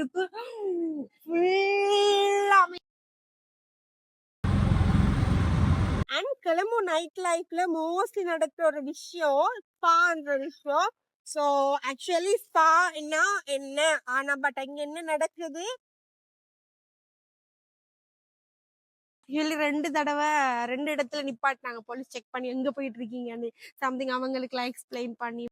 இருக்கு. அண்ட் கிளம்பும் நைட் லைஃப்ல மோஸ்ட்லி நடக்கிற ஒரு விஷயம் ஸ்பான்ற விஷயம். ஸோ ஆக்சுவலி ஸ்பா என்ன ஆனா பட் அங்க என்ன நடக்குது, ரெண்டு இடத்துல நிப்பாட்டினாங்க போலீஸ் செக் பண்ணி எங்க போயிட்டு இருக்கீங்கன்னு சம்திங் அவங்களுக்கு எல்லாம் எக்ஸ்பிளைன் பண்ணி.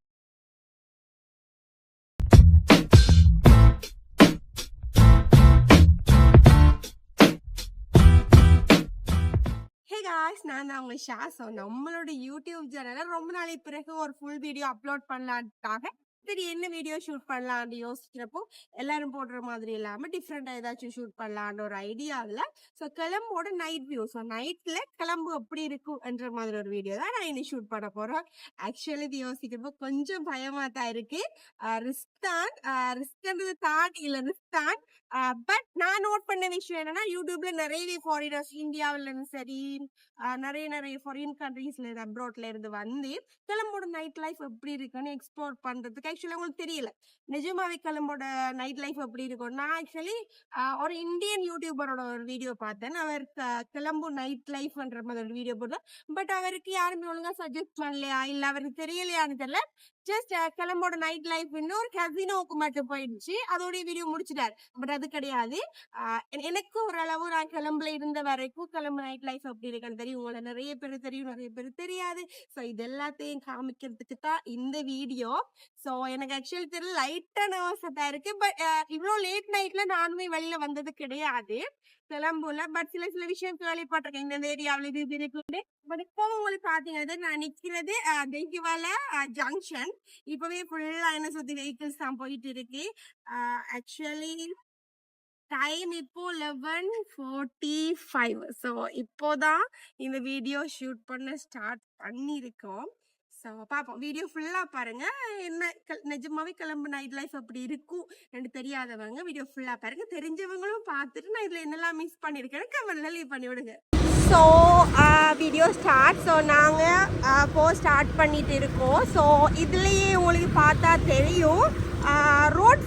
நான் தான் உங்க ஷா. ஸோ நம்மளோட யூடியூப் சேனல்ல ரொம்ப நாளைக்கு பிறகு ஒரு ஃபுல் வீடியோ அப்லோட் பண்ணலான்ட்டாக சரி என்ன வீடியோ ஷூட் பண்ணலான்னு யோசிக்கிறப்போ எல்லாரும் போடுற மாதிரி இல்லாம டிஃப்ரெண்டா ஏதாச்சும் ஷூட் பண்ணலான்னு ஒரு ஐடியாவில் ஸோ கிளம்போட நைட் வியூ. ஸோ நைட்ல கிளம்பு எப்படி இருக்கும் என்ற மாதிரி ஒரு வீடியோ தான் நான் இன்னும் ஷூட் பண்ண போறேன். ஆக்சுவலி இது யோசிக்கிறப்போ கொஞ்சம் பயமா தான் இருக்கு. ரிஸ்க்ன்றது தாண்டி இல்லை ரிஸ்க் தான். பட் நான் நோட் பண்ண விஷயம் என்னன்னா யூடியூப்ல நிறையவே ஃபாரினர்ஸ் இந்தியாவில இருந்து சரி நிறைய ஃபாரின் கண்ட்ரீஸ்ல அப்ராட்ல இருந்து வந்து கிளம்போட நைட் லைஃப் எப்படி இருக்குன்னு எக்ஸ்ப்ளோர் பண்றதுக்கு ஆக்சுவலி உங்களுக்கு தெரியல நிஜமாவே கிளம்போட நைட் லைஃப் எப்படி இருக்கும். நான் ஆக்சுவலி ஒரு இந்தியன் யூடியூபரோட ஒரு வீடியோ பார்த்தேன். அவர் கிளம்பு நைட் லைஃப்ன்ற மாதிரி ஒரு வீடியோ போட்டேன். பட் அவருக்கு யாருமே ஒழுங்கா சஜஸ்ட் பண்ணலையா இல்ல அவருக்கு தெரியலையான்னு தெரியல. ஜஸ்ட் கிளம்போட நைட் லைஃப் இன்னொரு கசினோவுக்கு மட்டும் போயிடுச்சு, அதோடய வீடியோ முடிச்சிட்டாரு. பட் அது கிடையாது. எனக்கு ஓரளவு நான் கிளம்புல இருந்த வரைக்கும் கிளம்பு நைட் லைஃப் அப்படி இருக்குன்னு தெரியும். உங்களை நிறைய பேர் தெரியும், நிறைய பேர் தெரியாது. ஸோ இது எல்லாத்தையும் காமிக்கிறதுக்கு தான் இந்த வீடியோ. ஸோ எனக்கு ஆக்சுவலி தெரியல லைட்டா நர்வஸா இருக்கு. பட் இவ்வளோ லேட் நைட்ல நானுமே வெளியில வந்தது கிடையாது கிளம்புல. பட் சில விஷயம் கேள்விப்பட்டிருக்கேன் இந்த ஏரியாவில் இது இருக்கு. பட் இப்போ உங்களுக்கு பாத்தீங்கன்னா நான் நிக்கிறது தெய்வால ஜங்ஷன். இப்பவே ஃபுல்லா என்ன சுத்தி வெஹிக்கிள்ஸ் தான் போயிட்டு இருக்கு. ஆக்சுவலி டைம் இப்போ 11:45. ஸோ இப்போதான் இந்த வீடியோ ஷூட் பண்ண ஸ்டார்ட் பண்ணியிருக்கோம். ஸோ பார்ப்போம், வீடியோ ஃபுல்லா பாருங்க. என்ன நிஜமாவே கிளம்பு நைட் லைஃப் அப்படி இருக்கும் எனக்கு தெரியாதவங்க வீடியோ ஃபுல்லா பாருங்க. தெரிஞ்சவங்களும் பார்த்துட்டு நான் இதுல என்னெல்லாம் மிஸ் பண்ணிருக்கேன்னு கமெண்ட்ல லீவ் பண்ணி விடுங்க. So video start. ஸோ நாங்கள் ஸ்டார்ட் பண்ணிட்டு இருக்கோம். ஸோ இதுலேயே உங்களுக்கு பார்த்தா தெரியும் ரோட்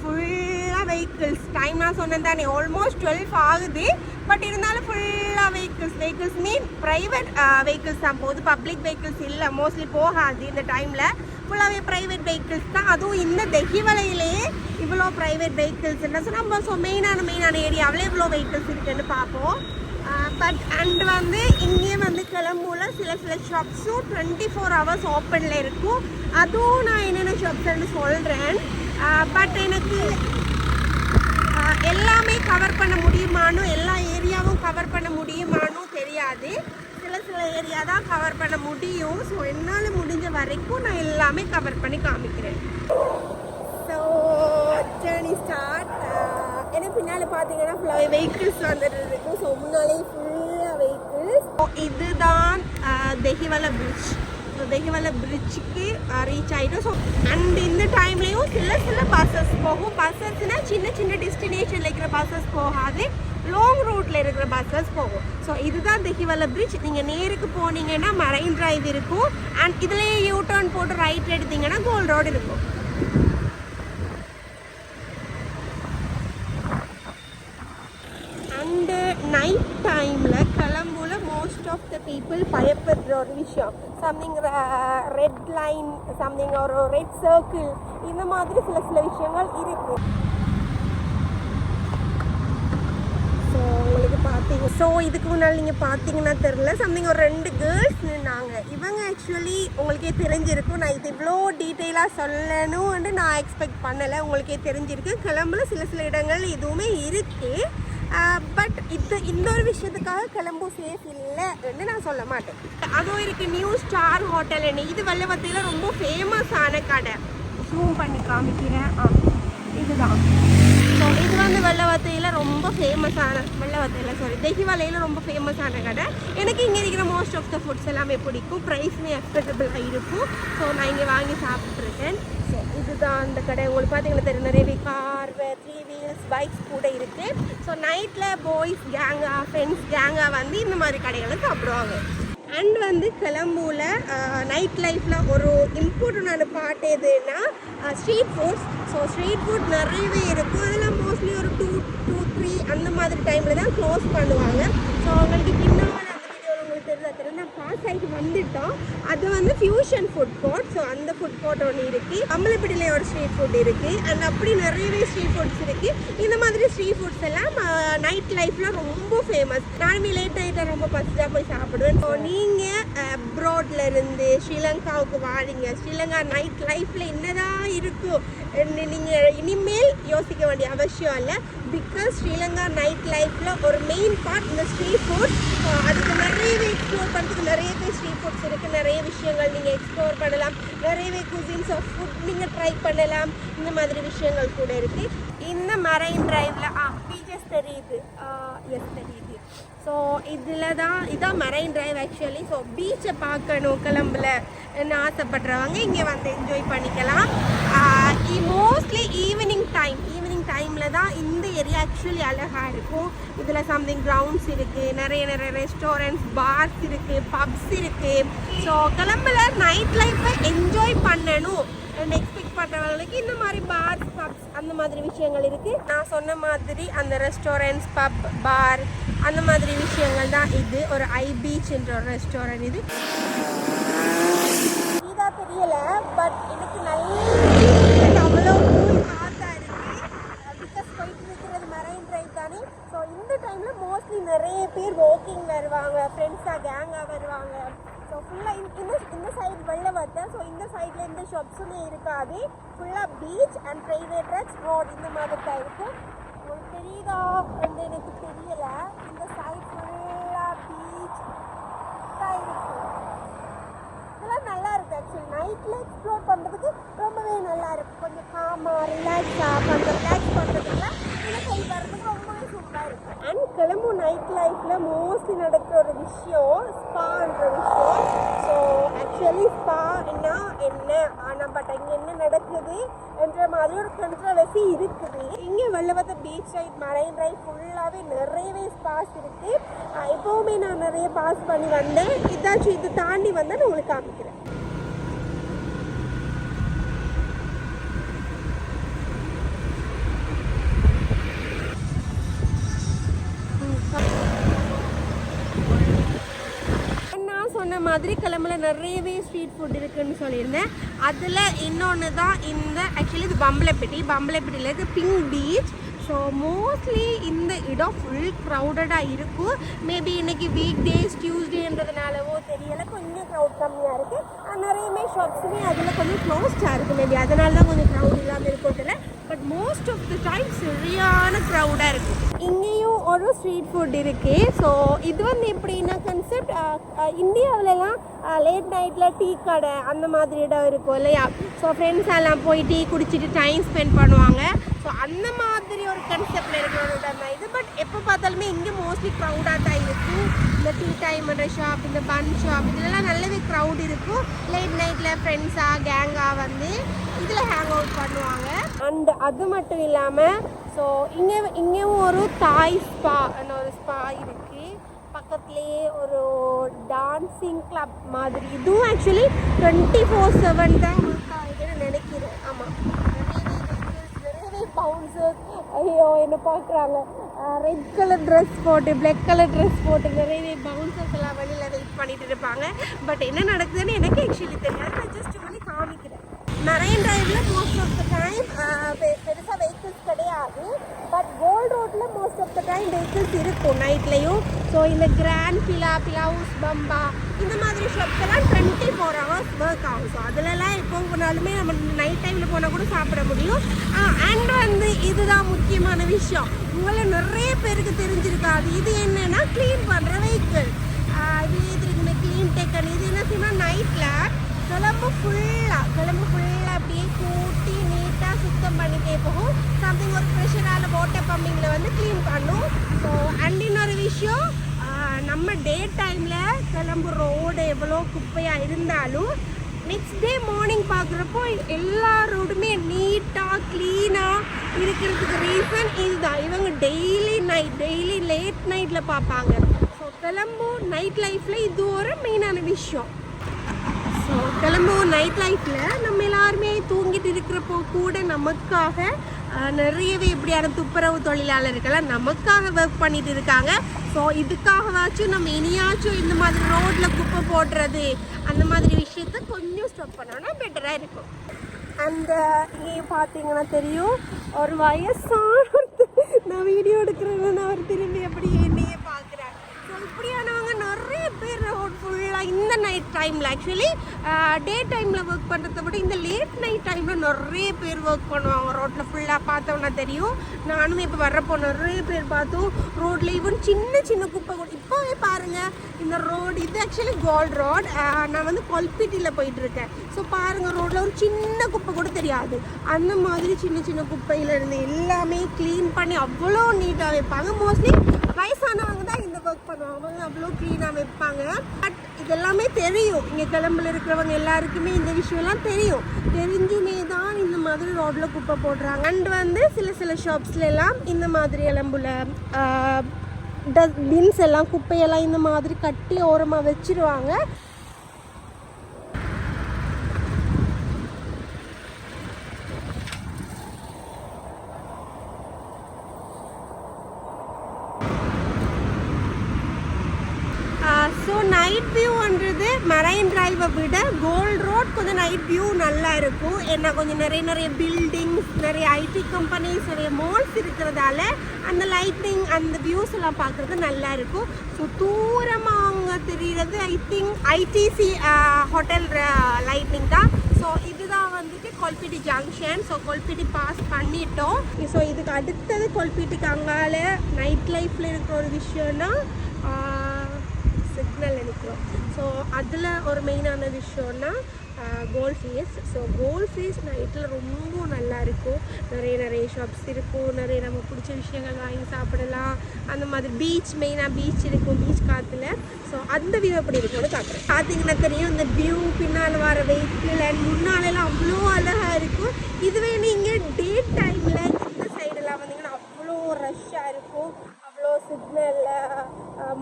ஃபுல்லாக வெஹிக்கிள்ஸ். டைம் நான் சொன்னேன் தானே ஆல்மோஸ்ட் 12 ஆகுது. பட் இருந்தாலும் ஃபுல்லாக வெஹிக்கிள்ஸ் மீன் ப்ரைவேட் வெஹிக்கிள்ஸ் தான் போகுது. பப்ளிக் வெஹிக்கிள்ஸ் இல்லை, மோஸ்ட்லி போகாது இந்த டைமில். ஃபுல்லாகவே ப்ரைவேட் வெஹிக்கிள்ஸ் தான். அதுவும் இந்த தெஹிவலையிலேயே இவ்வளோ ப்ரைவேட் வெஹிக்கிள்ஸ் என்ன சொன்னால் ஸோ மெயினான ஏரியாவில் இவ்வளோ வெஹிக்கிள்ஸ் இருக்குன்னு பார்ப்போம். பட் அண்ட் வந்து இங்கேயே வந்து கிளம்புல சில ஷாப்ஸும் 24 hours ஓப்பனில் இருக்கும். அதுவும் நான் என்னென்ன ஷாப்ஸ்ன்னு சொல்கிறேன். பட் எனக்கு எல்லாமே கவர் பண்ண முடியுமானு எல்லா ஏரியாவும் கவர் பண்ண முடியுமானு தெரியாது. சில ஏரியா தான் கவர் பண்ண முடியும். ஸோ என்னால் முடிஞ்ச வரைக்கும் நான் எல்லாமே கவர் பண்ணி காமிக்கிறேன். So journey start. எனக்கு பின்னால் பார்த்தீங்கன்னா ஃபுல்லாகவே வெஹிக்கிள்ஸ் வந்துட்டு இருக்கும். ஸோ முன்னாலே ஃபுல்லாக வெஹிக்கிள்ஸ். இதுதான் தெஹிவலை பிரிட்ஜ். ஸோ தெஹிவலை பிரிட்ஜுக்கு ரீச் ஆகிட்டோம். ஸோ அண்ட் இந்த டைம்லேயும் சில பஸ்ஸஸ் போகும். பஸ்ஸஸ்னால் சின்ன டெஸ்டினேஷனில் இருக்கிற பஸ்ஸஸ் போகாது, லாங் ரூட்டில் இருக்கிற பஸ்ஸஸ் போகும். ஸோ இதுதான் தெஹிவலை பிரிட்ஜ். நீங்கள் நேருக்கு போனீங்கன்னா மரைன் டிரைவ் இருக்கும். அண்ட் இதுலேயே யூ டர்ன் போட்டு ரைட் எடுத்தீங்கன்னா கோல்ட் ரோடு இருக்கும். அண்டு நைட் டைமில் கிளம்புல மோஸ்ட் ஆஃப் த பீப்புள் பயப்படுற ஒரு விஷயம் சம்திங் ரெட் லைன், சம்திங் ஒரு ரெட் சர்க்கிள், இந்த மாதிரி சில விஷயங்கள் இருக்கு. ஸோ உங்களுக்கு பார்த்தீங்க, ஸோ இதுக்கு முன்னால் நீங்கள் பார்த்தீங்கன்னா தெரில சம்திங் ஒரு 2 கேர்ள்ஸ் நின்னாங்க. இவங்க ஆக்சுவலி உங்களுக்கே தெரிஞ்சிருக்கும். நான் இது இவ்வளோ டீட்டெயிலாக சொல்லணும்னு நான் எக்ஸ்பெக்ட் பண்ணலை. உங்களுக்கே தெரிஞ்சிருக்கு கிளம்புல சில இடங்கள் இதுவுமே இருக்குது. பட் இந்த ஒரு விஷயத்துக்காக கிளம்பு சேஃப் இல்லைன்னு நான் சொல்ல மாட்டேன். அதுவும் இருக்குது நியூ ஸ்டார் ஹோட்டல். இது வல்லவத்தையில் ரொம்ப ஃபேமஸான கடை. ஜூம் பண்ணி காமிக்கிறேன். இதுதான். ஸோ இது வந்து வெள்ளவத்தையில் ரொம்ப ஃபேமஸான தெஹிவலையில் ரொம்ப ஃபேமஸான கடை. எனக்கு இங்கே இருக்கிற மோஸ்ட் ஆஃப் த ஃபுட்ஸ் எல்லாமே பிடிக்கும். ப்ரைஸுமே அஃபோர்டபுளாக இருக்கும். ஸோ நான் இங்கே வாங்கி சாப்பிட்ருக்கேன். ஸோ இதுதான் அந்த கடை. உங்களுக்கு பார்த்தீங்கன்னா தெரியும் நிறைய கார், 3 wheels, பைக்ஸ் கூட இருக்குது. ஸோ நைட்டில் பாய்ஸ் கேங்காக ஃப்ரெண்ட்ஸ் கேங்காக வந்து இந்த மாதிரி கடைகளை சாப்பிடுவாங்க. அண்ட் வந்து கிளம்புல நைட் லைஃப்பில் ஒரு இம்பார்ட்டண்டான பார்ட் எதுன்னா street foods. So street food நிறையவே இருக்கும். அதெல்லாம் மோஸ்ட்லி ஒரு 2-3 அந்த மாதிரி டைமில் தான் க்ளோஸ் பண்ணுவாங்க. ஸோ அவங்களுக்கு கிண்ணமான அந்த வீடியோவில் உங்களுக்கு தெரிஞ்ச நான் பாஸ் ஆகிட்டு வந்துட்டோம். அது வந்து ஃபியூஷன் ஃபுட் கோர்ட். ஸோ அந்த ஃபுட் கோர்ட் ஒன்று இருக்குது. அம்பலப்பிட்டிலே ஒரு ஸ்ட்ரீட் ஃபுட் இருக்குது. அண்ட் அப்படி நிறையவே ஸ்ட்ரீட் ஃபுட்ஸ் இருக்குது. இந்த மாதிரி ஸ்ட்ரீட் ஃபுட்ஸ் எல்லாம் நைட் லைஃப்பில் ரொம்ப ஃபேமஸ். நானுமே லேட் நைட்டில் ரொம்ப பசிச்சா போய் சாப்பிடுவேன். ஸோ நீங்கள் அப்ராட்ல இருந்து ஸ்ரீலங்காவுக்கு வாரீங்க, ஸ்ரீலங்கா நைட் லைஃப்பில் என்னதான் இருக்கும் நீங்கள் இனிமேல் யோசிக்க வேண்டிய அவசியம் இல்லை. பிகாஸ் ஸ்ரீலங்கா நைட் லைஃப்பில் ஒரு மெயின் பார்ட் இந்த ஸ்ட்ரீட் ஃபுட். அதுக்கு நிறையவே எக்ஸ்ப்ளோர் பண்ணுறதுக்கு நிறையவே ஸ்ட்ரீட் ஃபுட்ஸ் இருக்குது. நிறைய விஷயங்கள் நீங்கள் எக்ஸ்ப்ளோர் பண்ணலாம். நிறையவே குசின்ஸ் ஆஃப் ஃபுட் நீங்கள் ட்ரை பண்ணலாம். இந்த மாதிரி விஷயங்கள் கூட இருக்குது. இந்த மரைன் டிரைவில் பீச்சஸ் தெரியுது. எஸ் தெரியுது. ஸோ இதான் மரைன் டிரைவ் ஆக்சுவலி. ஸோ பீச்சை பார்க்கணும் கொலம்புல ஆசைப்படுறவங்க இங்கே வந்து என்ஜாய் பண்ணிக்கலாம். மோஸ்ட்லி ஈவினிங் டைமில் தான் இந்த ஏரியா ஆக்சுவலி அழகாக இருக்கும். இதில் சம்திங் கிரவுண்ட்ஸ் இருக்குது, நிறைய ரெஸ்டாரண்ட்ஸ், பார்ஸ் இருக்குது, பப்ஸ் இருக்குது. ஸோ கொலம்புல நைட் லைஃப்பை என்ஜாய் பண்ணணும் எக்ஸ்பெக்ட் பண்ணுறவங்களுக்கு இந்த மாதிரி பார்ஸ், பப்ஸ் அந்த மாதிரி விஷயங்கள் இருக்குது. நான் சொன்ன மாதிரி அந்த ரெஸ்டாரண்ட்ஸ், பப், பார் அந்த மாதிரி விஷயங்கள் தான் இது. ஒரு ஐ பீச்ன்ற ஒரு ரெஸ்டாரண்ட் இது. இதாக தெரியல, பட் எனக்கு நல்ல அவ்வளோ காத்தா இருக்குது. பிகாஸ் போயிட்டு இருக்கிறது மரைன் டிரைவ் தானே. ஸோ இந்த டைமில் மோஸ்ட்லி நிறைய பேர் வாக்கிங் வருவாங்க, ஃப்ரெண்ட்ஸாக கேங்காக வருவாங்க. ஸோ ஃபுல்லாக இந்த சைடு வெளில பார்த்தேன். ஸோ இந்த சைடில் எந்த ஷாப்ஸுமே இருக்காது. ஃபுல்லாக பீச் அண்ட் ப்ரைவேட் ரோட் இந்த மாதிரி தான் இருக்கும். உங்களுக்கு தெரியுதா வந்து எனக்கு தெரியலை. இந்த சைட் ஃபுல்லாக பீச் தான் இருக்கும். இதெல்லாம் நல்லா இருக்குது ஆக்சுவலி. நைட்டில் எக்ஸ்ப்ளோர் பண்ணுறதுக்கு ரொம்பவே நல்லா இருக்கும். கொஞ்சம் காமாக ரிலாக்ஸ் பண்ணுறதுக்குலாம் இந்த சைட் வர்றதுக்கு ரொம்பவே சூப்பராக இருக்கும். அண்ட் கிளம்பு நைட் லைஃப்பில் மோஸ்ட்லி நடக்கிற ஒரு விஷயம் ஸ்பான்ற விஷயம். ஸோ ஆக்சுவலி ஸ்பான்னா என்ன, ஆனால் பட் அங்கே என்ன நடக்குது என்ற மாதிரி ஒரு கண்ட்ரவர்சி இருக்குது. இங்கே Wellawatte beach side marine drive ஃபுல்லாகவே நிறையவே ஸ்பாஸ் இருக்குது. எப்போவுமே நான் நிறைய பாஸ் பண்ணி வந்தேன். இது தாண்டி வந்தால் நான் உங்களுக்கு காமிக்கிறேன். சொன்ன மாதிரி கிளம்புல நிறையவே ஸ்ட்ரீட் ஃபுட் இருக்குன்னு சொல்லியிருந்தேன். அதில் இன்னொன்று தான் இந்த ஆக்சுவலி இது பம்பலப்பிட்டியில் இருக்க பிங்க் பீச். ஸோ மோஸ்ட்லி இந்த இடம் ஃபுல் க்ரௌடடாக இருக்கும். மேபி இன்றைக்கி வீக் டேஸ் டியூஸ்டேன்றதுனாலவோ தெரியலை, கொஞ்சம் க்ரௌட் கம்மியாக இருக்குது. நிறையவே ஷாப்ஸுமே அதில் கொஞ்சம் க்ளோஸ்டாக இருக்குது. மேபி அதனால தான் கொஞ்சம் க்ரௌட் இல்லாமல் இருக்கும் தெரியல. But most of the time சரியான க்ரௌடாக இருக்குது. இங்கேயும் ஒரு ஸ்ட்ரீட் ஃபுட் இருக்குது. ஸோ இது வந்து எப்படின்னா கன்செப்ட் இந்தியாவிலலாம் லேட் நைட்டில் டீ கடை அந்த மாதிரி இடம் இருக்கும் இல்லையா. ஸோ ஃப்ரெண்ட்ஸ் எல்லாம் போய் டீ குடிச்சிட்டு டைம் ஸ்பெண்ட் பண்ணுவாங்க. ஸோ அந்த மாதிரி ஒரு கன்செப்டில் இருக்கிற ஒரு இடம் தான் இது. பட் எப்போ பார்த்தாலுமே இங்கே மோஸ்ட்லி க்ரௌடாக தான் இருக்கும். இந்த டீ டைம்ன்ற ஷாப், இந்த பன் ஷாப் இதெல்லாம் நல்லாவே க்ரௌட் இருக்கும். லேட் நைட்டில் ஃப்ரெண்ட்ஸாக கேங்காக வந்து இதில் ஹேங் அவுட் பண்ணுவாங்க. அண்ட் அது மட்டும் இல்லாமல் ஸோ இங்கேயும் ஒரு தாய் ஸ்பா ஒரு ஸ்பா இருக்குது. பக்கத்துலேயே ஒரு டான்ஸிங் கிளப் மாதிரி. இதுவும் ஆக்சுவலி 24/7 தான் ஒர்க் ஆகுதுன்னு நினைக்கிறேன். ஆமாம், நிறையவே பவுன்சர்ஸ் ஐயோ என்ன பார்க்குறாங்க. ரெட் கலர் ட்ரெஸ் போட்டு, பிளாக் கலர் ட்ரெஸ் போட்டு நிறையவே பவுன்சர்ஸ் எல்லாம் வெளியில் வெயிட் பண்ணிட்டு இருப்பாங்க. பட் என்ன நடக்குதுன்னு எனக்கு ஆக்சுவலி தெரியாது. நான் ஜஸ்ட் உங்களுக்கு காமிக்கிறேன். மரைன் டிரைவில் மோஸ்ட் ஆஃப் த டைம் பெருசாக வெஹிக்கிள்ஸ் கிடையாது. பட் கோல்ட் ரோட்டில் most of the time vehicles இருக்கும் நைட்லேயும். ஸோ இந்த கிராண்ட் பிலாவுஸ், பம்பா இந்த மாதிரி ஷாப்ஸ் எல்லாம் 24 hours ஒர்க் ஆகும். ஸோ அதிலலாம் எப்போ போனாலுமே நம்ம நைட் டைமில் போனால் கூட சாப்பிட முடியும். அண்ட் வந்து இதுதான் முக்கியமான விஷயம், உங்களை நிறைய பேருக்கு தெரிஞ்சிருக்காது. இது என்னென்னா க்ளீன் பண்ணுற வெஹிக்கிள். இது இருக்குமே க்ளீன் டெக்கன். இது என்ன செய்யணும், நைட்டில் கிளம்பு ஃபுல்லாக அப்படியே கூட்டி நீட்டாக சுத்தம் பண்ணிட்டே போகும். சம்திங் ஒரு ப்ரெஷரால் வாட்டர் பம்பிங்கில் வந்து க்ளீன் பண்ணும். ஸோ அண்ட் இன்னொரு விஷயம், நம்ம டே டைமில் கிளம்பு ரோடு எவ்வளோ குப்பையாக இருந்தாலும் நெக்ஸ்ட் டே மார்னிங் பார்க்குறப்போ எல்லா ரோடுமே நீட்டாக க்ளீனாக இருக்கிறதுக்கு ரீசன் இதுதான். இவங்க டெய்லி லேட் நைட்டில் பார்ப்பாங்க. ஸோ கிளம்பு நைட் லைஃப்பில் இது ஒரு மெயினான விஷயம். ஸோ கிளம்புவோம் நைட் லைஃப்பில். நம்ம எல்லாருமே தூங்கிட்டு இருக்கிறப்போ கூட நமக்காக நிறையவே இப்படியான துப்புரவு தொழிலாளர்கள்லாம் நமக்காக ஒர்க் பண்ணிட்டு இருக்காங்க. ஸோ இதுக்காகவாச்சும் நம்ம இனியாச்சும் இந்த மாதிரி ரோட்டில் குப்பை போடுறது அந்த மாதிரி விஷயத்த கொஞ்சம் ஸ்டாப் பண்ணோன்னா பெட்டராக இருக்கும். அந்த இங்கே பார்த்தீங்கன்னா தெரியும், ஒரு வயசான நான் வீடியோ எடுக்கிறேன்னு அவர் திரும்பி எப்படி என்னையே பார்க்குறாங்க. ஸோ இப்படியானவங்க நிறைய பேர் ரோட் ஃபுல்லாக இந்த நைட் டைமில், ஆக்சுவலி டே டைமில் ஒர்க் பண்ணுறத விட இந்த லேட் நைட் டைமில் நிறைய பேர் ஒர்க் பண்ணுவாங்க ரோட்டில் ஃபுல்லாக. பார்த்தோம்னா தெரியும், நானும் இப்போ வர்றப்போ நிறைய பேர் பார்த்தோம் ரோட்டில். ஈவன் சின்ன சின்ன குப்பை கூட இப்போவே பாருங்கள். இந்த ரோடு இது ஆக்சுவலி கோல்ட் ரோட். நான் வந்து கொல்பிட்டியில் போயிட்டுருக்கேன். ஸோ பாருங்கள், ரோட்டில் ஒரு சின்ன குப்பை கூட தெரியாது. அந்த மாதிரி சின்ன சின்ன குப்பையிலேருந்து எல்லாமே க்ளீன் பண்ணி அவ்வளோ நீட்டாக வைப்பாங்க. மோஸ்ட்லி வயசானவங்க தான் இந்த ஒர்க் பண்ணுவாங்க, அவங்க அவ்வளோ க்ளீனாக வைப்பாங்க. பட் இதெல்லாமே தெரியும், இங்கே கிளம்புல இருக்கிறவங்க எல்லாருக்குமே இந்த விஷயம்லாம் தெரியும். தெரிஞ்சுமே தான் இந்த மாதிரி ரோட்டில் குப்பை போடுறாங்க. அண்ட் வந்து சில ஷாப்ஸ்லாம் இந்த மாதிரி எலம்புல பின்ஸ் எல்லாம் குப்பையெல்லாம் இந்த மாதிரி கட்டி ஓரமாக வச்சிருவாங்க. ஸோ நைட் வியூன்றது மரைன் டிரைவை விட கோல்ட் ரோட் கொஞ்சம் நைட் வியூ நல்லா இருக்கும். ஏன்னா கொஞ்சம் நிறைய பில்டிங்ஸ், நிறைய ஐடி கம்பெனிஸ், நிறைய மால்ஸ் இருக்கிறதால அந்த லைட்டிங் அந்த வியூஸ் எல்லாம் பார்க்குறது நல்லா இருக்கும். ஸோ தூரமாக அவங்க தெரிகிறது I think ITC hotel lighting தான். ஸோ இதுதான் வந்துட்டு Kollupitiya junction. So Kollupitiya pass பண்ணிட்டோம். ஸோ இதுக்கு அடுத்தது கொல்பிட்டிக்கு அங்கால நைட் லைஃப்பில் இருக்கிற ஒரு விஷயம்னா சிக்னல் நினைக்கிறோம். ஸோ அதில் ஒரு மெயினான விஷயம்னா கோல்ட் ஃபேஸ். ஸோ கோல்ட் ஃபேஸ் நைட்டில் ரொம்ப நல்லா இருக்கும். நிறைய ஷாப்ஸ் இருக்கும், நிறைய நம்ம பிடிச்ச விஷயங்கள் வாங்கி சாப்பிடலாம். அந்த மாதிரி மெயினாக பீச் இருக்கும், பீச் காற்றுல. ஸோ அந்த வியூ எப்படி இருக்கும்னு காட்டுறேன். பார்த்தீங்கன்னா தெரியும், இந்த வியூ பின்னால் வர வெஹிக்கிள் அண்ட் முன்னாலெல்லாம் அவ்வளோ அழகாக இருக்கும். இதுவே நீங்கள் டே டைமில் இந்த சைடெல்லாம் வந்தீங்கன்னா அவ்வளோ ரஷ்ஷாக இருக்கும். சிக்னலில்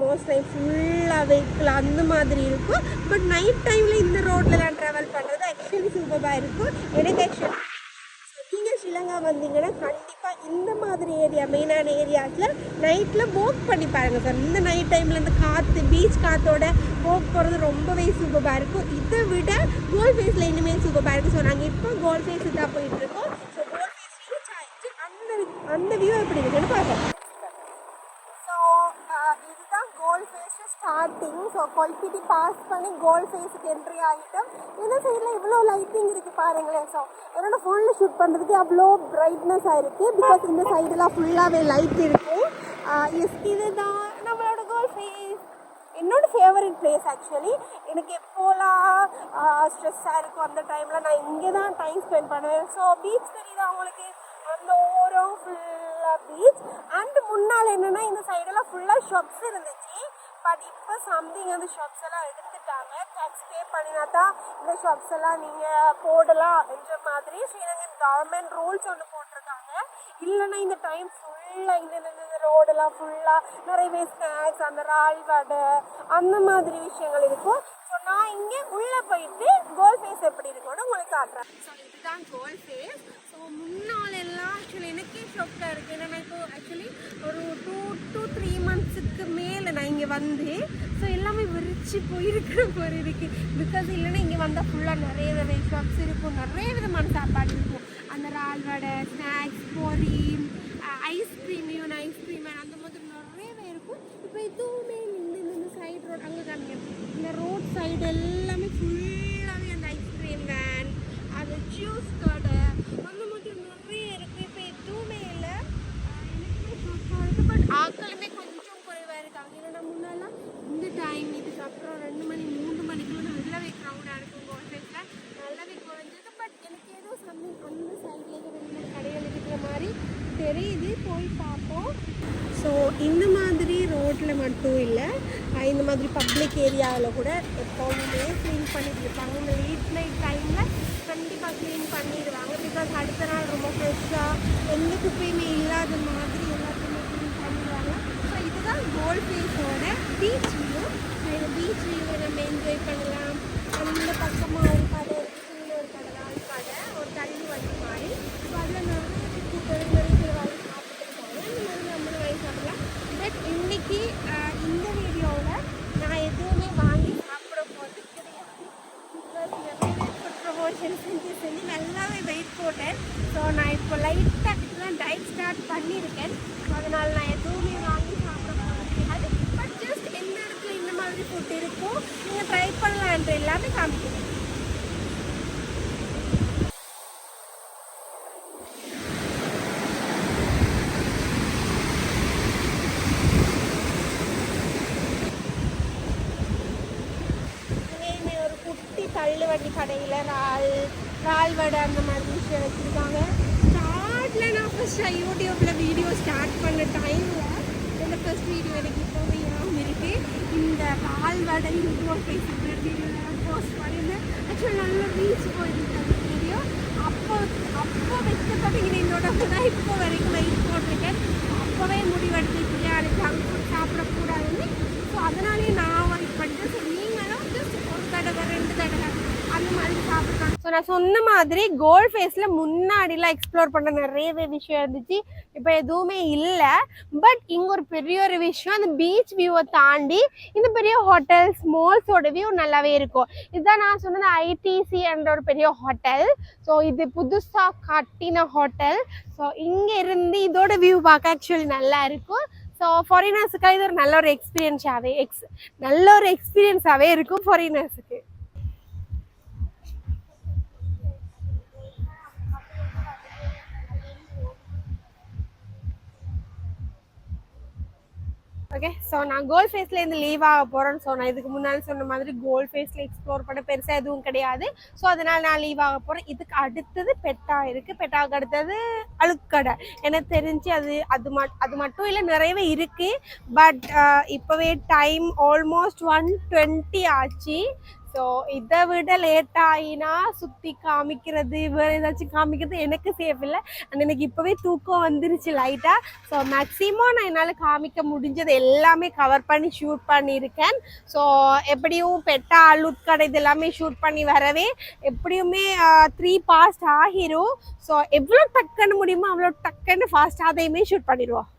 மோஸ்ட் டைம் ஃபுல்லாக வெஹிக்கிள் அந்த மாதிரி இருக்கும். பட் நைட் டைமில் இந்த ரோட்லலாம் ட்ராவல் பண்ணுறது ஆக்சுவலி சூப்பராக இருக்கும். எனக்கு ஆக்சுவலி நீங்கள் ஸ்ரீலங்கா வந்தீங்கன்னா கண்டிப்பாக இந்த மாதிரி ஏரியா, மெயினான ஏரியாஸில் நைட்டில் வாக் பண்ணி பாருங்கள் சார். இந்த நைட் டைமில் இந்த காற்று, பீச் காற்றோட வாக் போகிறது ரொம்பவே சூப்பராக இருக்கும். இதை விட கோல்ட் ஃபேஸில் இனிமேல் சூப்பராக இருக்குது. ஸோ நாங்கள் இப்போ கோல்ட் ஃபேஸுக்கு தான் போயிட்டுருக்கோம். ஸோ கோல்ட் ஃபேஸ் ரீச் ஆகிடுச்சு. அந்த வியூ எப்படி இருக்குன்னு பார்க்கலாம். ஸ்டார்டிங். ஸோ கொல்பிட்டி பாஸ் பண்ணி கோல்ட் ஃபேஸுக்கு என்ட்ரி ஆகிட்டோம். இந்த சைடில் இவ்வளோ லைட்டிங் இருக்குது பாருங்களேன். ஸோ என்னோட ஃபோனில் ஷூட் பண்ணுறதுக்கு அவ்வளோ பிரைட்னஸ் ஆகிருக்கு. பிகாஸ் இந்த சைடெலாம் ஃபுல்லாகவே லைட் இருக்கும். இதுதான் நம்மளோட கோல்ட் ஃபேஸ். என்னோட ஃபேவரட் பிளேஸ் ஆக்சுவலி. எனக்கு எப்போலாம் ஸ்ட்ரெஸ்ஸாக இருக்கும் அந்த டைமில் நான் இங்கே தான் டைம் ஸ்பெண்ட் பண்ணுவேன். ஸோ பீச் தெரியுது அவங்களுக்கு, அந்த ஓரம் ஃபுல்லாக பீச். அண்ட் முன்னால் என்னென்னா இந்த சைடெல்லாம் ஃபுல்லாக ஷாப்ஸ் இருந்துச்சு. பட் இப்போ சம்திங் அந்த ஷாப்ஸ் எல்லாம் எடுத்துட்டாங்க. டேக்ஸ் பே பண்ணினா தான் இந்த ஷாப்ஸ் எல்லாம் நீங்கள் போடலாம் என்ற மாதிரி ஸ்ரீலங்கன் கவர்மெண்ட் ரூல்ஸ் ஒன்று போட்டிருக்காங்க. இல்லைன்னா இந்த டைம் ஃபுல்லாக இந்த ரோடெல்லாம் ஃபுல்லாக நிறையவே ஸ்நாக்ஸ், அந்த ரால் வடை அந்த மாதிரி விஷயங்கள் இருக்கும். ஸோ நான் இங்கே உள்ளே போயிட்டு கோல்ட் ஃபேஸ் எப்படி இருக்கும்னு உங்களுக்கு காட்டுறேன். ஸோ இதுதான் கோல்ட் ஃபேஸ். ஸோ முன்னால் எல்லாம் ஆக்சுவலி எனக்கே ஷாக்காக இருக்குது. ஏன்னா இப்போ ஆக்சுவலி ஒரு 2 to 3 monthsக்கு மேலே நான் இங்கே வந்து ஸோ எல்லாமே விரிச்சு போயிருக்கிற மாதிரி இருக்குது. பிகாஸ் இல்லைன்னா இங்கே வந்தால் ஃபுல்லாக நிறைய ஷாப்ஸ் இருக்கும், நிறைய விதமான சாப்பாடு இருக்கும். அந்த ரால் வடை, ஸ்நாக்ஸ், பொரி, ஐஸ்கிரீம், ஈவன் ஐஸ்கிரீம் அந்த மாதிரி நிறையவே இருக்கும். இப்போ எதுவுமே இந்த சைடு ரோட் அங்கே காமிங்க, இந்த ரோட் சைடு எல்லாமே ஃபுல்லாகவே அந்த ஐஸ்கிரீம் வேன், அது ஜூஸ் கடை அந்த மாதிரி நிறைய இருக்குது. இப்போ எதுவுமே இல்லை. எனக்குமே ஷாக்காக இருக்குது. பட் ஆட்களுமே கொஞ்சம் குறைவாக இருக்காங்க. ஏன்னா முன்னெல்லாம் இந்த டைம் இதுக்கப்புறம் 2 மணி 3 மணிக்குள்ள நல்லாவே க்ரௌடாக இருக்கும். கோல்ட் ஃபேஸில் நல்லாவே குறைஞ்சது. பட் எனக்கு ஏதோ சம்திங் அந்த சைடில் ஏதோ 2 கடைகள் இருக்கிற மாதிரி தெரியுது. போய் பார்ப்போம். ஸோ இந்த மாதிரி ரோட்டில் மட்டும் இல்லை, இந்த மாதிரி பப்ளிக் ஏரியாவில் கூட எப்போவுமே க்ளீன் பண்ணிட்டு இருப்பாங்க. இந்த லேட் நைட் டைமில் கண்டிப்பாக க்ளீன் பண்ணிடுவாங்க. பிகாஸ் அடுத்த நாள் ரொம்ப ஃப்ரெஷ்ஷாக எந்த குப்பையுமே இல்லாத மாதிரி எல்லாத்தையுமே க்ளீன் பண்ணிடுவாங்க. ஸோ இதுதான் கோல்ட் ஃபேஸோட பீச் வியூ. இந்த பீச் வியூவை நம்ம என்ஜாய் பண்ணலாம். இந்த பக்கமாக ஒரு கடை இருக்குது, கீழே ஒரு கடை தான் கடை, ஒரு தள்ளி வண்டி மாதிரி. ஸோ அதில் நிறைய கூட்டம் நிறைய வாங்கி சாப்பிட்டுருக்காங்க. அந்த மாதிரி நம்மளும் வாங்கி சாப்பிடலாம். பட் இன்னைக்கு இந்த வீடியோவில் நான் எதுவுமே வாங்கி சாப்பிட போகிறது கிடையாது. ப்ரமோஷன் செஞ்சு நல்லாவே வெயிட் போட்டேன். ஸோ நான் இப்போ லைட்டாக இப்போலாம் டயட் ஸ்டார்ட் பண்ணியிருக்கேன். ஸோ அதனால் நான் எதுவுமே வாங்கி சாப்பிட போகிறது கிடையாது. பட் ஜஸ்ட் எந்த இடத்துல இந்த மாதிரி ஃபுட் இருக்கும் நீங்கள் ட்ரை பண்ணலான்ற எல்லாமே காமிக்கிறேன். தள்ளு வண்டி கடையில் இறால் வடை அந்த மாதிரி விஷயம் வச்சுருக்காங்க. ஸ்டார்டில் நான் ஃபஸ்ட்டு யூடியூப்பில் வீடியோ ஸ்டார்ட் பண்ண டைமில் இந்த ஃபஸ்ட் வீடியோ எனக்கு இப்போவே ஞாபகம் இருக்குது. இந்த இறால் வடை இன்னொரு ஃபேஸ்புக் வீடியோவில் போஸ்ட் பண்ணியிருந்தேன். ஆக்சுவலி நல்ல ரீச் போயிருக்கு அந்த வீடியோ. அப்போ வச்சு பார்த்தீங்கன்னா என்னோட தான் இப்போ வரைக்கும் வெயிட் போட்டிருக்கேன். அப்போவே முடிவெடுத்துக்கிட்டே அது ஜங்க் ஃபுட் சாப்பிடக்கூடாதுன்னு. ஸோ அதனாலே நான் அவாய்ட் பண்ணிட்டேன். ஸோ நீங்களும் ஜஸ்ட் ஒரு தடவை 2 தடவை அந்த மாதிரி சாப்பிட்றாங்க. ஸோ நான் சொன்ன மாதிரி கோல்ட் ஃபேஸில் முன்னாடிலாம் எக்ஸ்ப்ளோர் பண்ண நிறையவே விஷயம் இருந்துச்சு. இப்போ எதுவுமே இல்லை. பட் இங்கே ஒரு பெரிய ஒரு விஷயம், அந்த பீச் வியூவை தாண்டி இந்த பெரிய ஹோட்டல்ஸ் மால்ஸோட வியூ நல்லாவே இருக்கும். இதுதான் நான் சொன்னது ஐடிசி என்ற ஒரு பெரிய ஹோட்டல். ஸோ இது புதுசாக கட்டின ஹோட்டல். ஸோ இங்கே இருந்து இதோட வியூ பார்க்க ஆக்சுவலி நல்லா இருக்கும். ஸோ ஃபாரினர்ஸுக்காக இது ஒரு நல்ல ஒரு எக்ஸ்பீரியன்ஸாகவே இருக்கும் ஃபாரினர்ஸுக்கு. ஓகே, ஸோ நான் கோல்ட் ஃபேஸ்லேருந்து லீவ் ஆக போகிறேன்னு. ஸோ நான் இதுக்கு முன்னால் சொன்ன மாதிரி கோல்ட் ஃபேஸில் எக்ஸ்ப்ளோர் பண்ண பெருசாக எதுவும் கிடையாது. ஸோ அதனால் நான் லீவ் ஆக போகிறேன். இதுக்கு அடுத்தது பெட்டா இருக்குது. பெட்டாவுக்கு அடுத்தது அழுக்கடை. எனக்கு தெரிஞ்சு அது மட்டும் இல்லை, நிறையவே இருக்குது. பட் இப்போவே டைம் ஆல்மோஸ்ட் 1:20 ஆச்சு. ஸோ இதை விட லேட் ஆகினா சுற்றி காமிக்கிறது வேறு ஏதாச்சும் காமிக்கிறது எனக்கு சேஃப் இல்லை. அண்ட் எனக்கு இப்போவே தூக்கம் வந்துருச்சு லைட்டாக. ஸோ மேக்ஸிமம் நான் என்னால் காமிக்க முடிஞ்சது எல்லாமே கவர் பண்ணி ஷூட் பண்ணியிருக்கேன். ஸோ எப்படியும் பெட்டா அழுக்கடை இது எல்லாமே ஷூட் பண்ணி வரவே எப்படியுமே 3 பாஸ்ட் ஆகிரும். ஸோ எவ்வளோ டக்குன்னு முடியுமோ அவ்வளோ டக்குன்னு ஃபாஸ்ட்டாக அதையுமே ஷூட் பண்ணிடுவோம்.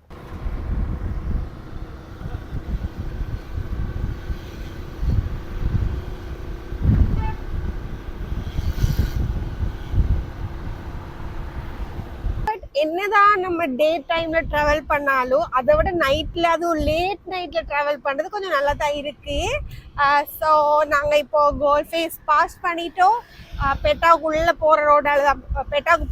என்னதான் நம்ம டே டைம்ல டிராவல் பண்ணாலும் அதை விட நைட்ல, அதுவும் லேட் நைட்ல டிராவல் பண்றது கொஞ்சம் நல்லா தான் இருக்கு. ஸோ நாங்கள் இப்போ கோல்ட் ஃபேஸ் பாஸ் பண்ணிட்டோம். பெட்டாவுக்கு உள்ள போகிற ரோடால தான், பெட்டாவுக்கு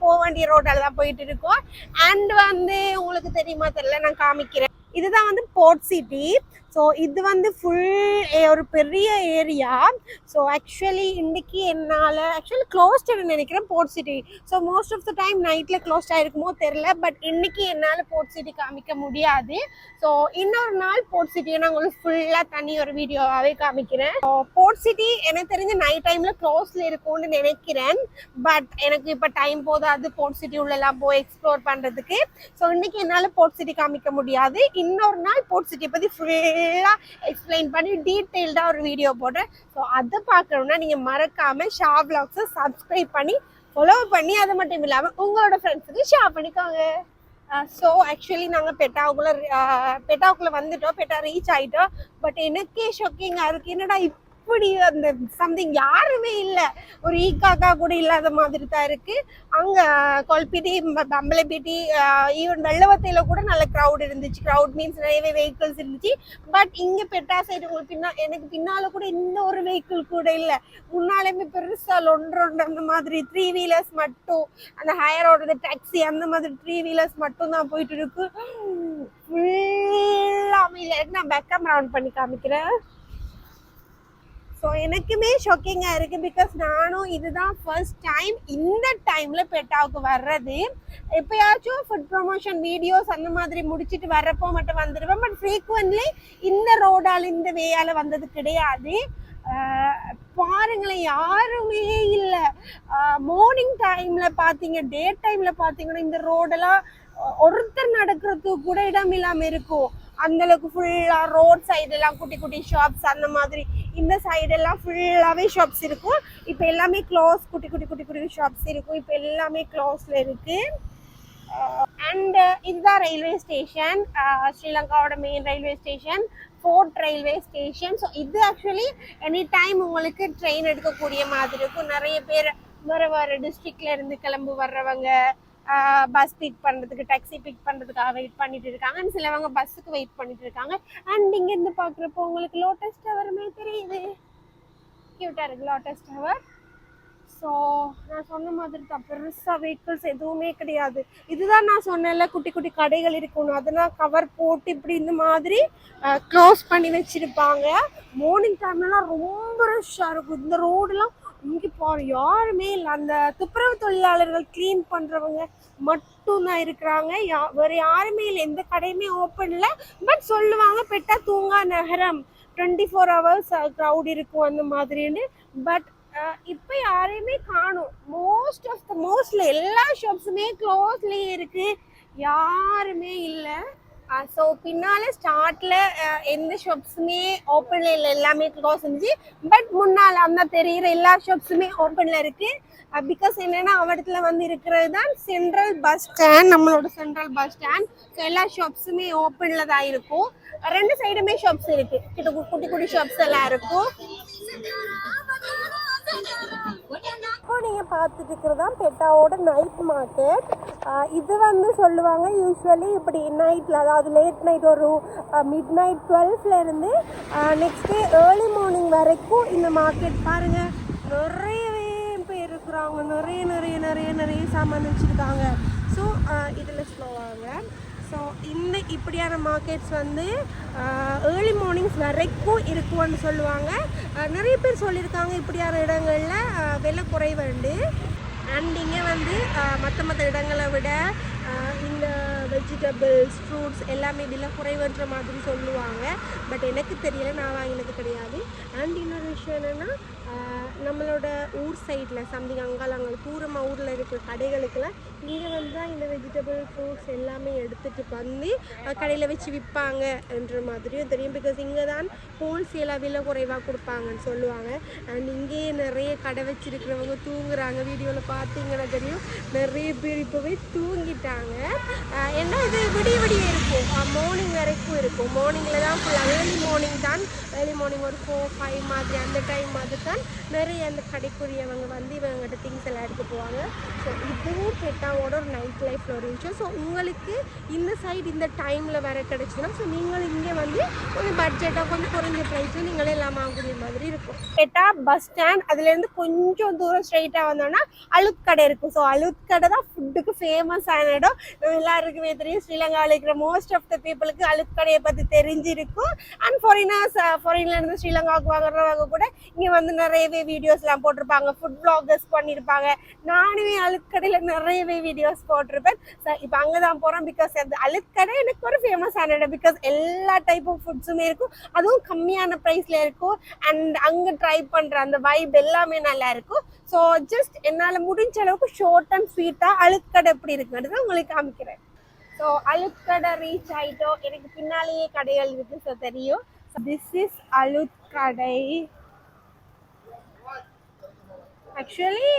போக வேண்டிய ரோடால தான் போயிட்டு இருக்கோம். அண்ட் வந்து உங்களுக்கு தெரியுமா தெரியல, நான் காமிக்கிறேன். இதுதான் வந்து போர்ட் சிட்டி. ஸோ இது வந்து ஃபுல் ஒரு பெரிய ஏரியா. ஸோ ஆக்சுவலி இன்றைக்கி என்னால் க்ளோஸ்டுன்னு நினைக்கிறேன் port city. So most of the time நைட்டில் க்ளோஸ்டாக இருக்குமோ தெரில. பட் இன்றைக்கி என்னால் போர்ட் சிட்டி காமிக்க முடியாது. ஸோ இன்னொரு நாள் போர்ட் சிட்டியை நான் உங்களுக்கு ஃபுல்லாக தனி ஒரு வீடியோவாகவே காமிக்கிறேன். ஸோ போர்ட் சிட்டி எனக்கு தெரிஞ்ச நைட் டைமில் க்ளோஸில் இருக்கும்னு நினைக்கிறேன். பட் எனக்கு இப்போ டைம் போதாது போர்ட் சிட்டி உள்ளெல்லாம் போய் எக்ஸ்ப்ளோர் பண்ணுறதுக்கு. ஸோ இன்றைக்கி என்னால் போர்ட் சிட்டி காமிக்க முடியாது. இன்னொரு நாள் போர்ட் சிட்டி பற்றி ஃபுல்லாக எக்ஸ்பிளைன் பண்ணி டீட்டெயில்டாக ஒரு வீடியோ போடுறேன். ஸோ அதை பார்க்கணுன்னா நீங்கள் மறக்காமல் ஷா வ்ளாக்ஸை சப்ஸ்கிரைப் பண்ணி ஃபாலோ பண்ணி, அது மட்டும் இல்லாமல் உங்களோட ஃப்ரெண்ட்ஸுக்கு ஷேர் பண்ணிக்கோங்க. ஸோ ஆக்சுவலி நாங்கள் பெட்டாவுக்குள்ளே வந்துட்டோம். பெட்டா ரீச் ஆகிட்டோம். பட் எனக்கே ஷாக்கிங்காக இருக்குது. என்னடா இப்படி அந்த சம்திங் யாருமே இல்லை, ஒரு ஈக்காக்கா கூட இல்லாத மாதிரி தான் இருக்குது. அங்கே கொல்பிட்டி, பம்பலப்பிட்டி, ஈவன் வெள்ளவத்தையில் கூட நல்ல க்ரௌட் இருந்துச்சு. க்ரௌட் மீன்ஸ் நிறையவே வெஹிக்கிள்ஸ் இருந்துச்சு. பட் இங்கே பெட்டா சைடு உங்களுக்கு எனக்கு பின்னால் கூட எந்த ஒரு வெஹிக்கிள் கூட இல்லை. முன்னாலேயுமே பெருசாக ஒன்று அந்த மாதிரி 3 வீலர்ஸ் மட்டும், அந்த ஹையர் ஓடுறது டாக்ஸி அந்த மாதிரி 3 வீலர்ஸ் மட்டும் தான் போயிட்டு இருக்கு. ஃபுல்லாக இல்லை. நான் பேக்கப் ரவுண்ட் பண்ணி காமிக்கிறேன். ஸோ எனக்குமே ஷாக்கிங்காக இருக்குது. பிகாஸ் நானும் இதுதான் ஃபர்ஸ்ட் டைம் இந்த டைமில் பெட்டாவுக்கு வர்றது. எப்போயாச்சும் ஃபுட் ப்ரொமோஷன் வீடியோஸ் அந்த மாதிரி முடிச்சுட்டு வர்றப்போ மட்டும் வந்துடுவேன். பட் ஃப்ரீக்வெண்ட்லி இந்த ரோடால் இந்த வேயால் வந்தது கிடையாது. பாருங்களேன், யாருமே இல்லை. மார்னிங் டைமில் பார்த்தீங்க, டே டைமில் பார்த்தீங்கன்னா இந்த ரோடெல்லாம் ஒருத்தர் நடக்கிறதுக்கு கூட இடம் இல்லாமல் இருக்கும். அந்த அளவுக்கு ஃபுல்லா ரோட் சைடு எல்லாம் குட்டி குட்டி ஷாப்ஸ் அந்த மாதிரி. இந்த சைடு எல்லாம் ஃபுல்லாவே ஷாப்ஸ் இருக்கும். இப்போ எல்லாமே க்ளோஸ், குட்டி குட்டி குட்டி குட்டி ஷாப்ஸ் இருக்கும். இப்போ எல்லாமே க்ளோஸ்ல இருக்கு. அண்ட் இதுதான் ரயில்வே ஸ்டேஷன், ஸ்ரீலங்காவோட main railway station, fort railway station. So இது ஆக்சுவலி எனி டைம் உங்களுக்கு ட்ரெயின் எடுக்கக்கூடிய மாதிரி இருக்கும். நிறைய பேர் வேறு வேறு டிஸ்ட்ரிக்ட்ல இருந்து கிளம்பு வர்றவங்க பஸ் பிக் பண்ணுறதுக்கு, டாக்ஸி பிக் பண்ணுறதுக்காக வெயிட் பண்ணிட்டு இருக்காங்க. அண்ட் சிலவங்க பஸ்ஸுக்கு வெயிட் பண்ணிட்டு இருக்காங்க. அண்ட் இங்கேருந்து பார்க்குறப்போ உங்களுக்கு லோட்டஸ் டவருமே தெரியுது. கியூட்டாக இருக்குது லோட்டஸ் டவர். ஸோ நான் சொன்ன மாதிரி தான், பெருசாக வெஹிக்கிள்ஸ் எதுவுமே கிடையாது. இதுதான் நான் சொன்னேன்ல குட்டி குட்டி கடைகள் இருக்கணும், அதெல்லாம் கவர் போட்டு இப்படி இந்த மாதிரி க்ளோஸ் பண்ணி வச்சுருப்பாங்க. மார்னிங் டைம்லலாம் ரொம்ப ரஷ்ஷாக இருக்கும். இந்த ரோடெலாம் இங்கே பாரு யாருமே இல்லை. அந்த துப்புரவு தொழிலாளர்கள் க்ளீன் பண்ணுறவங்க மட்டும்தான் இருக்கிறாங்க. வேறு யாருமே இல்லை. எந்த கடையுமே ஓப்பன் இல்லை. பட் சொல்லுவாங்க பெட்டா தூங்கா நகரம், 24 hours க்ரௌட் இருக்கும் அந்த மாதிரின்னு. பட் இப்போ யாரையுமே காணும். மோஸ்ட்ல எல்லா ஷாப்ஸுமே க்ளோஸ்லேயே இருக்கு, யாருமே இல்லை. ஸோ பின்னால ஸ்டார்ட்ல எந்த ஷாப்ஸுமே ஓப்பன்ல இல்லை, எல்லாமே க்ளோஸ் இருந்துச்சு. பட் முன்னால் அந்த தெரிகிற எல்லா ஷாப்ஸுமே ஓப்பன்ல இருக்கு. பிகாஸ் என்னன்னா அவடத்துல வந்து இருக்கிறது தான் சென்ட்ரல் பஸ் ஸ்டாண்ட், நம்மளோட சென்ட்ரல் பஸ் ஸ்டாண்ட். ஸோ எல்லா ஷாப்ஸுமே ஓப்பன்ல தான் இருக்கும். ரெண்டு சைடுமே ஷாப்ஸ் இருக்கு, குட்டி குட்டி ஷாப்ஸ் எல்லாம் இருக்கும். இப்போ நீங்கள் பார்த்துட்டு இருக்கிறது தான் பெட்டாவோட நைட் மார்க்கெட். இது வந்து சொல்லுவாங்க யூஸ்வலி இப்படி நைட்டில், அதாவது லேட் நைட் ஒரு mid night 12 next day early morning வரைக்கும் இந்த மார்க்கெட் பாருங்கள் நிறையவே பேர் இருக்கிறாங்க. நிறைய நிறைய நிறைய நிறைய சாமான் வச்சுருக்காங்க. ஸோ இதில் ஸ்லோவாங்க. ஸோ இந்த இப்படியான மார்க்கெட்ஸ் வந்து ஏர்லி மார்னிங்ஸ் வரைக்கும் இருக்கும்னு சொல்லுவாங்க. நிறைய பேர் சொல்லியிருக்காங்க இப்படியான இடங்களில் விலை குறைவுண்டு. அண்ட் இங்கே வந்து மற்ற இடங்களை விட இந்த வெஜிடபிள்ஸ், ஃப்ரூட்ஸ் எல்லாமே விலை குறைவுன்ற மாதிரி சொல்லுவாங்க. பட் எனக்கு தெரியல, நான் வாங்கினது கிடையாது. அண்ட் இன்னொரு விஷயம் என்னென்னா நம்மளோட ஊர் சைடில் சம்திங் அங்கே தூரமாக ஊரில் இருக்கிற கடைகளுக்கெல்லாம் இங்கே வந்து தான் இந்த வெஜிடபிள், ஃப்ரூட்ஸ் எல்லாமே எடுத்துகிட்டு வந்து கடையில் வச்சு விற்பாங்க என்ற மாதிரியும் தெரியும். பிகாஸ் இங்கே தான் ஹோல்சேலாக விலை குறைவாக கொடுப்பாங்கன்னு சொல்லுவாங்க. அண்ட் இங்கேயே நிறைய கடை வச்சுருக்கிறவங்க தூங்குறாங்க. வீடியோவில் பார்த்தீங்கன்னா தெரியும், நிறைய பேர் இப்போவே தூங்கிட்டாங்க. ஏன்னா இது விடிய இருக்கும், மார்னிங் வரைக்கும் இருக்கும். மார்னிங்கில் தான் ஃபுல்லாக ஏர்லி மார்னிங் தான், ஏர்லி மார்னிங் ஒரு 4-5 மாதிரி அந்த டைம் மாதிரி தான் நிறைய அந்த கடைக்குரியவங்க வந்து இவங்ககிட்ட திங்ஸ் எல்லாம் எடுத்து போவாங்க. ஸோ இதுவும் பெட்டாவோட ஒரு நைட் லைஃப்பில் ஒரு விஷயம். ஸோ உங்களுக்கு இந்த சைடு இந்த டைமில் வேறு கிடச்சின்னா ஸோ நீங்கள் இங்கே வந்து கொஞ்சம் பட்ஜெட்டாக கொஞ்சம் குறைஞ்ச ப்ரைஸில் நீங்களே எல்லாம் வாங்கக்கூடிய மாதிரி இருக்கும். பெட்டா பஸ் ஸ்டாண்ட் அதுலேருந்து கொஞ்சம் தூரம் ஸ்ட்ரைட்டாக வந்தோன்னா அலுத் கடை இருக்கும். ஸோ அலுத் கடை தான் ஃபுட்டுக்கு ஃபேமஸ் ஆன இடம். எல்லாருக்குமே தெரியும், ஸ்ரீலங்காவில் இருக்கிற மோஸ்ட் ஆஃப் த பீப்புளுக்கு அலுத் கடையை பற்றி தெரிஞ்சிருக்கும். அண்ட் ஃபாரின்லேருந்து ஸ்ரீலங்காவுக்கு வாங்குறவங்க கூட இங்கே வந்து நிறையவே வீடியோஸ்லாம் போட்டிருப்பாங்க, ஃபுட் வ்ளாகர்ஸ் பண்ணியிருப்பாங்க. நானுமே அலுத் கடையில் நிறையவே வீடியோஸ் போட்டிருப்பேன். ஸோ இப்போ அங்கே தான் போகிறோம். பிகாஸ் அந்த அலுத் கடை எனக்கு ஒரு ஃபேமஸான இடம். பிகாஸ் எல்லா டைப் ஆஃப் ஃபுட்ஸுமே இருக்கும், அதுவும் கம்மியான ப்ரைஸில் இருக்கும். அண்ட் அங்கே ட்ரை பண்ணுற அந்த வைப் எல்லாமே நல்லா இருக்கும். ஸோ ஜஸ்ட் என்னால் முடிஞ்ச அளவுக்கு ஷார்ட் அண்ட் ஸ்வீட்டாக அலுத் கடை எப்படி இருக்குன்றது உங்களுக்கு காமிக்கிறேன். ஸோ அலுத் கடை ரீச் ஆகிட்டோம். எனக்கு பின்னாலேயே கடைகள் இருக்குது, ஸோ தெரியும். திஸ் இஸ் அலுத் கடை. ஆக்சுவலி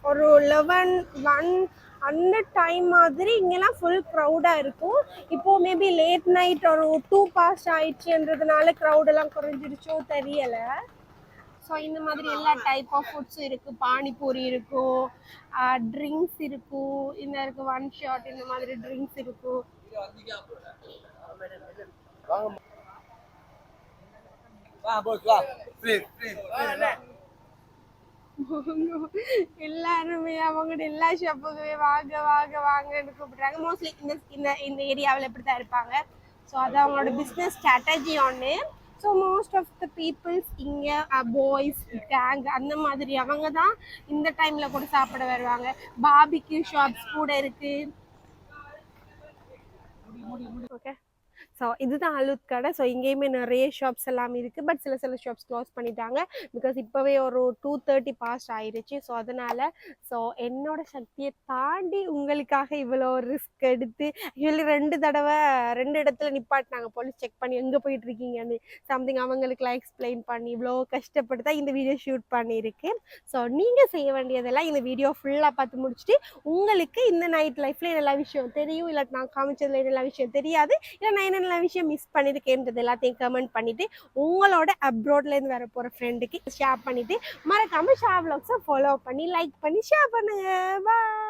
ஒரு 11-1 அந்த டைம் மாதிரி இங்கெல்லாம் ஃபுல் க்ரௌடாக இருக்கும். இப்போது மேபி லேட் நைட் ஒரு 2 past ஆயிடுச்சுன்றதுனால க்ரௌடெல்லாம் குறைஞ்சிருச்சோ தெரியலை. ஸோ இந்த மாதிரி எல்லா டைப் ஆஃப் ஃபுட்ஸும் இருக்குது. பானிபூரி இருக்கும், ட்ரிங்க்ஸ் இருக்கும், இந்த இருக்குது ஒன் ஷாட், இந்த மாதிரி ட்ரிங்க்ஸ் இருக்கும். எல்லாருமே அவங்களோட எல்லா ஷாப்புக்குமே வாங்க வாங்க வாங்கன்னு கூப்பிடுறாங்க. மோஸ்ட்லி இந்த ஏரியாவில் இப்படி தான் இருப்பாங்க. ஸோ அது அவங்களோட பிஸ்னஸ் ஸ்ட்ராட்டஜி ஒன்று. So most of the peoples இங்கே பாய்ஸ் கேங் அந்த மாதிரி அவங்க தான் இந்த டைமில் கூட சாப்பிட வருவாங்க. பார்பிக்யூ ஷாப்ஸ் கூட இருக்குது. ஓகே, ஸோ இதுதான் அலுத் கடை. ஸோ இங்கேயுமே நிறைய ஷாப்ஸ் எல்லாம் இருக்குது. பட் சில ஷாப்ஸ் க்ளோஸ் பண்ணிட்டாங்க. பிகாஸ் இப்போவே ஒரு 2:30 பாஸ்ட் ஆயிடுச்சு. ஸோ அதனால் ஸோ என்னோட சக்தியை தாண்டி உங்களுக்காக இவ்வளோ ரிஸ்க் எடுத்து ஆக்சுவலி 2 தடவை 2 இடத்துல நிப்பாட்டினாங்க போலீஸ் செக் பண்ணி எங்கே போயிட்டுருக்கீங்கன்னு சம்திங் அவங்களுக்குலாம் எக்ஸ்பிளைன் பண்ணி இவ்வளோ கஷ்டப்பட்டு தான் இந்த வீடியோ ஷூட் பண்ணியிருக்கேன். ஸோ நீங்கள் செய்ய வேண்டியதெல்லாம் இந்த வீடியோ ஃபுல்லாக பார்த்து முடிச்சுட்டு உங்களுக்கு இந்த நைட் லைஃப்பில் எல்லா விஷயம் தெரியும், இல்லை நான் காமிச்சதில் என்னெல்லாம் விஷயம் தெரியாது, இல்லை நான் என்னென்ன விஷயம் மிஸ் பண்ணியிருக்கேன்றது எல்லாத்தையும் கமெண்ட் பண்ணிவிட்டு உங்களோட அப்ராட்லேருந்து வர போகிற ஃப்ரெண்டுக்கு ஷேர் பண்ணிவிட்டு மறக்காமல் ஷா vlogs ஃபாலோ பண்ணி லைக் பண்ணி ஷேர் பண்ணுங்கள். பாய்.